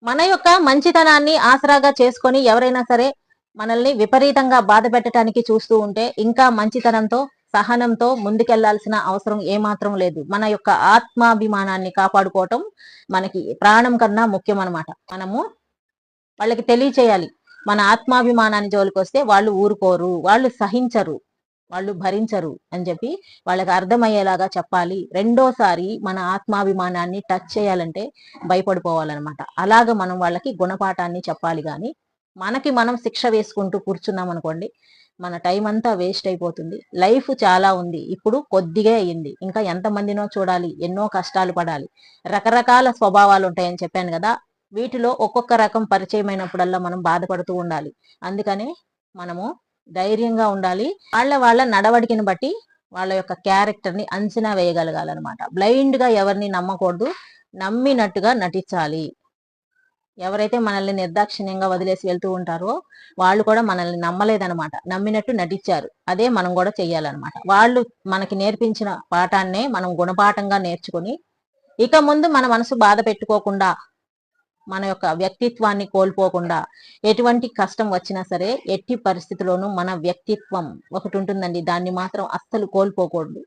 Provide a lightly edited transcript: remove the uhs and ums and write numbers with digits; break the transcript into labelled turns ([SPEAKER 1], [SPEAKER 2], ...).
[SPEAKER 1] మన యొక్క మంచితనాన్ని ఆసరాగా చేసుకొని ఎవరైనా సరే మనల్ని విపరీతంగా బాధ పెట్టడానికి చూస్తూ ఉంటే ఇంకా మంచితనంతో సహనంతో ముందుకెళ్లాల్సిన అవసరం ఏమాత్రం లేదు. మన యొక్క ఆత్మాభిమానాన్ని కాపాడుకోవటం మనకి ప్రాణం కన్నా ముఖ్యం అన్నమాట. మనము వాళ్ళకి తెలియచేయాలి. మన ఆత్మాభిమానాన్ని జోలికొస్తే వాళ్ళు ఊరుకోరు, వాళ్ళు సహించరు, వాళ్ళు భరించరు అని చెప్పి వాళ్ళకి అర్థమయ్యేలాగా చెప్పాలి. రెండోసారి మన ఆత్మాభిమానాన్ని టచ్ చేయాలంటే భయపడిపోవాలన్నమాట. అలాగ మనం వాళ్ళకి గుణపాఠాన్ని చెప్పాలి గాని, మనకి మనం శిక్ష వేసుకుంటూ కూర్చున్నాం అనుకోండి, మన టైం అంతా వేస్ట్ అయిపోతుంది. లైఫ్ చాలా ఉంది. ఇప్పుడు కొద్దిగే అయింది. ఇంకా ఎంతమందినో చూడాలి, ఎన్నో కష్టాలు పడాలి. రకరకాల స్వభావాలు ఉంటాయని చెప్పాను గదా! వీటిలో ఒక్కొక్క రకం పరిచయమైనప్పుడల్లా మనం బాధపడుతూ ఉండాలి. అందుకనే మనము ధైర్యంగా ఉండాలి. వాళ్ళ నడవడికను బట్టి వాళ్ళ యొక్క క్యారెక్టర్‌ని అంచనా వేయగలగాలనమాట. బ్లైండ్‌గా ఎవరిని నమ్మకూడదు. నమ్మినట్టుగా నటించాలి. ఎవరైతే మనల్ని నిర్దాక్షిణ్యంగా వదిలేసి వెళ్తూ ఉంటారో, వాళ్ళు కూడా మనల్ని నమ్మలేదనమాట. నమ్మినట్టు నటించారు. అదే మనం గూడా చెయ్యాలనమాట. వాళ్ళు మనకి నేర్పించిన పాఠాన్నే మనం గుణపాఠంగా నేర్చుకొని, ఇక ముందు మన మనసు బాధ పెట్టుకోకుండా మన యొక్క వ్యక్తిత్వాన్ని కోల్పోకుండా ఎటువంటి కష్టం వచ్చినా సరే ఎట్టి పరిస్థితిలోనూ మన వ్యక్తిత్వం ఒకటి ఉంటుందండి. దాన్ని మాత్రం అస్సలు కోల్పోకూడదు.